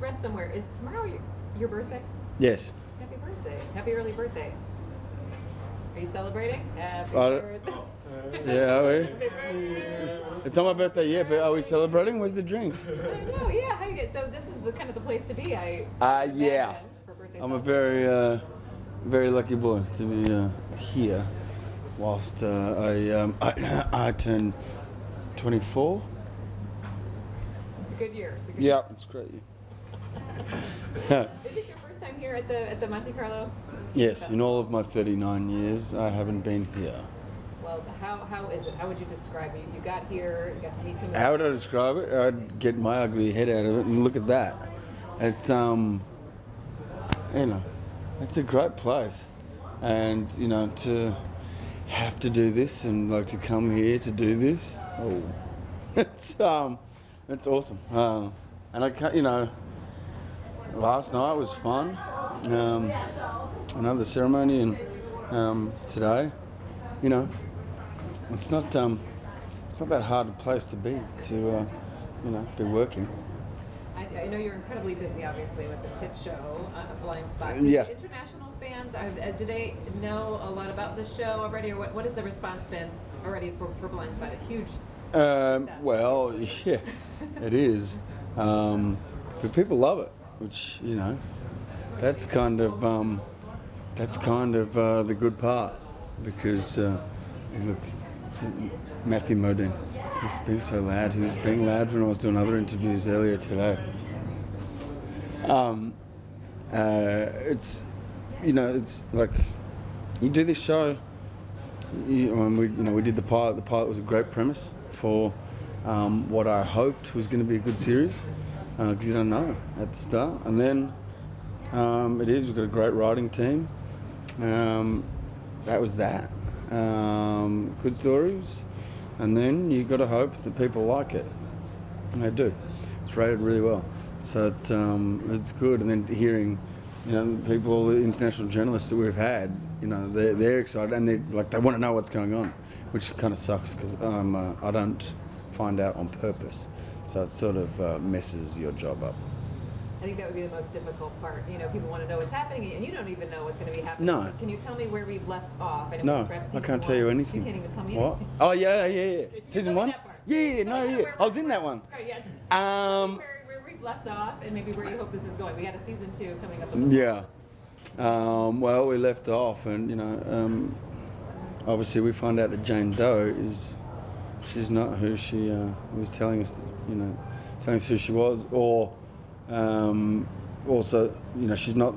read somewhere, is tomorrow your birthday? Yes. Happy birthday. Happy early birthday. Are you celebrating? Happy birthday. Yeah, are we? Happy birthday. It's not my birthday yet, but are we celebrating? Where's the drinks? I know, yeah. How you get? So this is the kind of the place to be. Yeah. For birthday I'm a celebration. very lucky boy to be here, whilst I turn 24. It's a good year. It's a good Yeah, it's great. year. Is it your first time here at the Monte Carlo? Yes, in all of my 39 years, I haven't been here. Well, how is it? How would you describe it? You got here, you got to meet some. How would I describe it? I'd get my ugly head out of it and look at that. It's it's a great place, and to have to do this and like to come here to do this. Oh, it's awesome. And I can't, last night was fun. Another ceremony, and today, it's not that hard a place to be be working. I know you're incredibly busy, obviously, with this hit show, Blind Spot. Yeah. International fans, do they know a lot about the show already, or what has the response been already for Blind Spot? A huge success. Well, yeah, it is. But people love it, which that's kind of the good part, because look, Matthew Modine, he's being so loud. He was being loud when I was doing other interviews earlier today. It's like you do this show. We did the pilot. The pilot was a great premise for what I hoped was going to be a good series, because you don't know at the start, and then it is. We've got a great writing team. That was that. Good stories, and then you got to hope that people like it, and they do. It's rated really well, so it's good. And then hearing, people, the international journalists that we've had, they're excited, and they want to know what's going on, which kind of sucks because I don't find out on purpose, so it sort of messes your job up. I think that would be the most difficult part. People want to know what's happening, and you don't even know what's going to be happening. No. Can you tell me where we've left off? No, I can't tell you anything. You can't even tell me what? anything. Oh yeah. Season 1? That part. Yeah. I was in that one. Oh, yeah. Where we've left off, and maybe where you hope this is going. We got a season 2 coming up. Yeah. Well, we left off, and obviously we find out that Jane Doe she's not who she was telling us. Telling us who she was, or also, she's not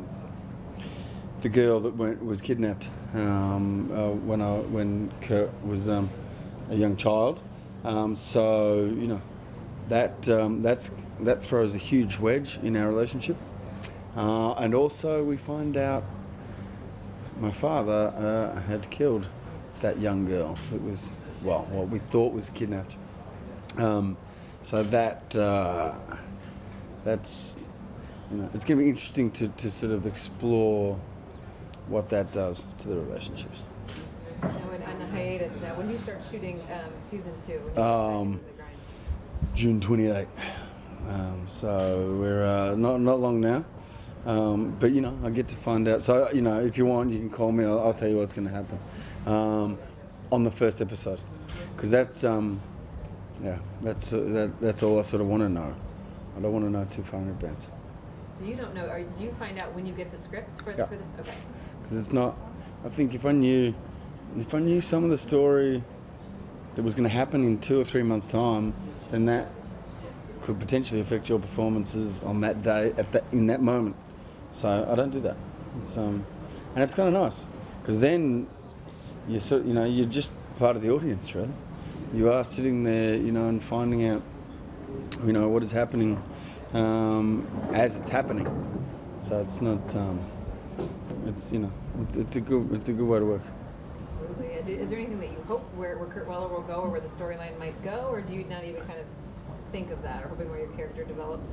the girl that was kidnapped when Kurt was a young child. So that throws a huge wedge in our relationship. And also we find out my father had killed that young girl that was, what we thought was kidnapped. So that's, it's going to be interesting to sort of explore what that does to the relationships. Now, on the hiatus now, when do you start shooting season 2? June 28th. So we're not long now. But I get to find out. So if you want, you can call me. I'll tell you what's going to happen on the first episode, because that's all I sort of want to know. I don't want to know too far in advance. So you don't know, do you find out when you get the scripts for this? Okay. Because it's not, I think if I knew some of the story that was going to happen in 2 or 3 months' time, then that could potentially affect your performances on that day, in that moment. So I don't do that. It's and it's kind of nice, because then you're just part of the audience, really. You are sitting there, and finding out, what is happening as it's happening. So it's not, it's a good way to work. Absolutely. Is there anything that you hope where Kurt Weller will go, or where the storyline might go, or do you not even kind of think of that, or hoping where your character develops?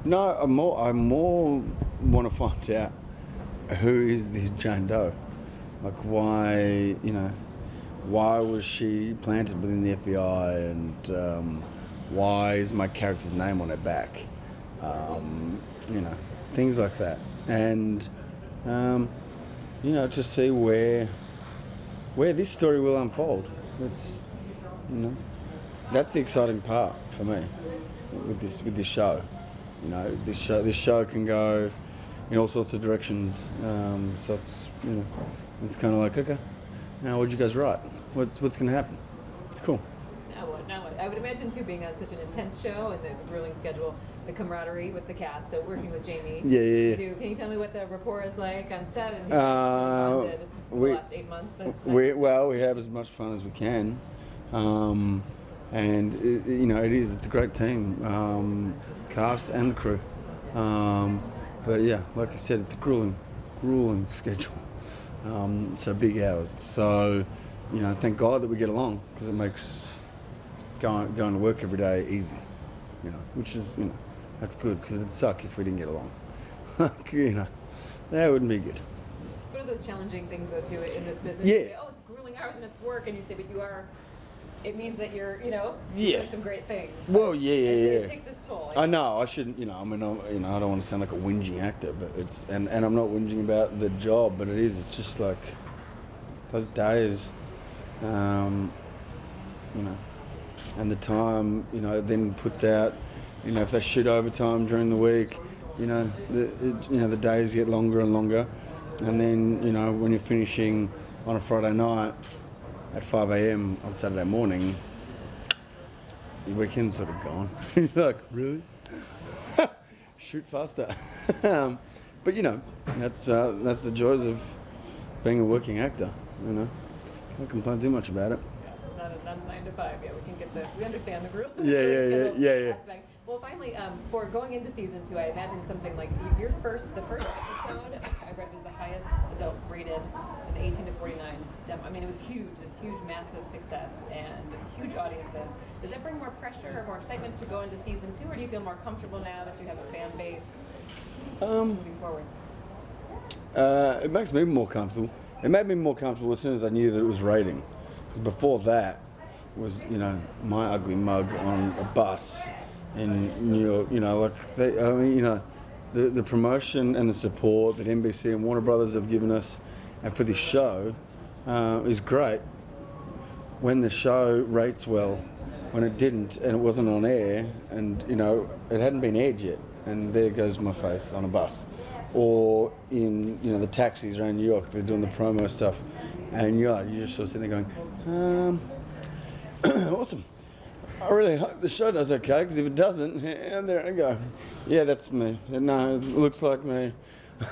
No, I more want to find out who is this Jane Doe, like why was she planted within the FBI, and Why is my character's name on her back? You know, things like that. And, you know, to see where this story will unfold. It's, you know, that's the exciting part for me with this show. You know, this show can go in all sorts of directions. So it's, you know, it's kind of like, okay, now what'd you guys write? What's going to happen? It's cool. Now what? I would imagine too, being on such an intense show and the grueling schedule, the camaraderie with the cast. So working with Jamie. Yeah. Can you tell me what the rapport is like on set and the last 8 months? We have as much fun as we can, and you know, it's a great team, cast and the crew. But yeah, like I said, it's a grueling schedule. So big hours. So, you know, thank God that we get along, because it makes going to work every day easy. You know, which is, you know, that's good, because it'd suck if we didn't get along. You know, that wouldn't be good. What are those challenging things though too in this business? Yeah. You say, oh, it's grueling hours and it's work, and you say, but you are. It means that you're, you know, Yeah. doing some great things. Well, yeah. It takes its toll. I know. I shouldn't. You know. I mean, you know, I don't want to sound like a whinging actor, but it's and I'm not whinging about the job, but it is. It's just like those days, you know, and the time, you know, then puts out, you know, if they shoot overtime during the week, you know, the days get longer and longer, and then, you know, when you're finishing on a Friday night at 5 a.m. on Saturday morning, the weekend's sort of gone. You're like, really? Shoot faster. But you know, that's the joys of being a working actor. You know, can't complain too much about it. Yeah, it's not a 9 to 5. Yeah, we understand the group. Yeah. Aspect. Well, finally, for going into season 2, I imagine something like the first episode I read was the highest adult rated in the 18 to 49 demo. I mean, it was huge. It's huge, massive success and huge audiences. Does that bring more pressure or more excitement to go into season 2, or do you feel more comfortable now that you have a fan base moving forward? It makes me more comfortable. It made me more comfortable as soon as I knew that it was rating. Because before that was, you know, my ugly mug on a bus in New York. You know, like you know, the promotion and the support that NBC and Warner Brothers have given us, and for this show, is great. When the show rates well, when it didn't and it wasn't on air, and you know, it hadn't been aired yet, and there goes my face on a bus, or in, you know, the taxis around New York, they're doing the promo stuff, and you're just sort of sitting there going, awesome. I really hope the show does okay, because if it doesn't, and there I go, yeah, that's me. No, it looks like me.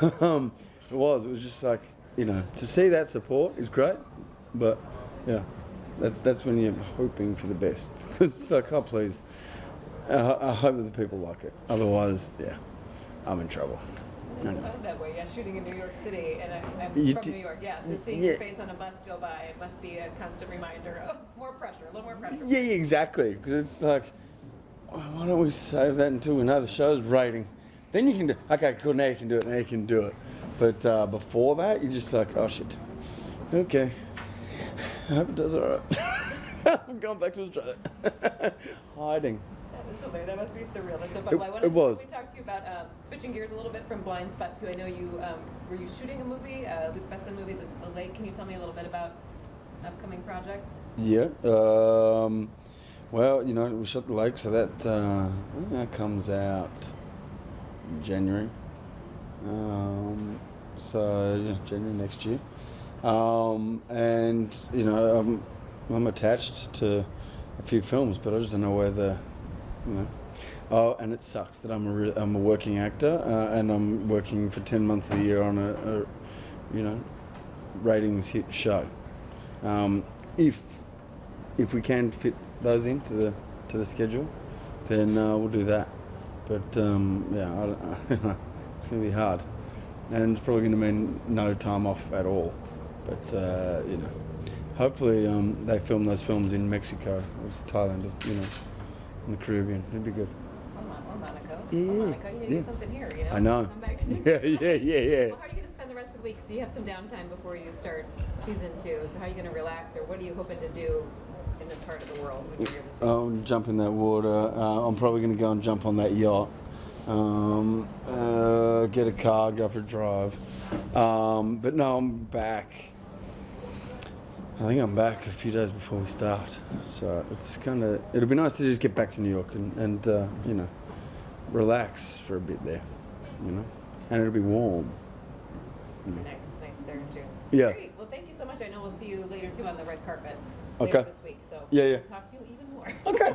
It was just like, you know, to see that support is great, but yeah, that's when you're hoping for the best. Because it's like, oh please, I hope that the people like it. Otherwise, yeah, I'm in trouble. I felt that way, yeah, shooting in New York City, and I'm from New York, yeah, so seeing your face on a bus go by, it must be a constant reminder of more pressure, a little more pressure. Yeah, exactly, because it's like, why don't we save that until we know the show's rating? Then you can do, okay, cool, now you can do it. But before that, you're just like, oh shit, okay, I hope it does all right. I'm going back to Australia. Hiding. That must be surreal. That's so fun. It was. We talked to you about switching gears a little bit from Blind Spot to, I know you were you shooting a movie, Luke Besson movie, The Lake. Can you tell me a little bit about an upcoming project? Yeah. Well, you know, we shot The Lake, so that comes out in January. So yeah, January next year. And you know, I'm attached to a few films, but I just don't know whether. You know. Oh, and it sucks that I'm a working actor, and I'm working for 10 months of the year on a you know, ratings hit show. If we can fit those into the schedule, then we'll do that. But yeah, I don't, it's going to be hard, and it's probably going to mean no time off at all. But you know, hopefully they film those films in Mexico or Thailand, you know, in the Caribbean. It'd be good. Or Monaco. Yeah. Or Monaco. You need to get something here, you know? I know. Come back to Yeah. Well, how are you going to spend the rest of the week? So you have some downtime before you start season 2. So how are you going to relax, or what are you hoping to do in this part of the world when you're here this week? Jump in that water. I'm probably going to go and jump on that yacht. Get a car, go for a drive. But no, I'm back. I think I'm back a few days before we start. So it'll be nice to just get back to New York and you know, relax for a bit there, you know, and it'll be warm. Nice, it's nice there in June. Yeah. Great. Well, thank you so much. I know we'll see you later too on the red carpet Okay. later this week. So Yeah, yeah. we'll talk to you even more. Okay.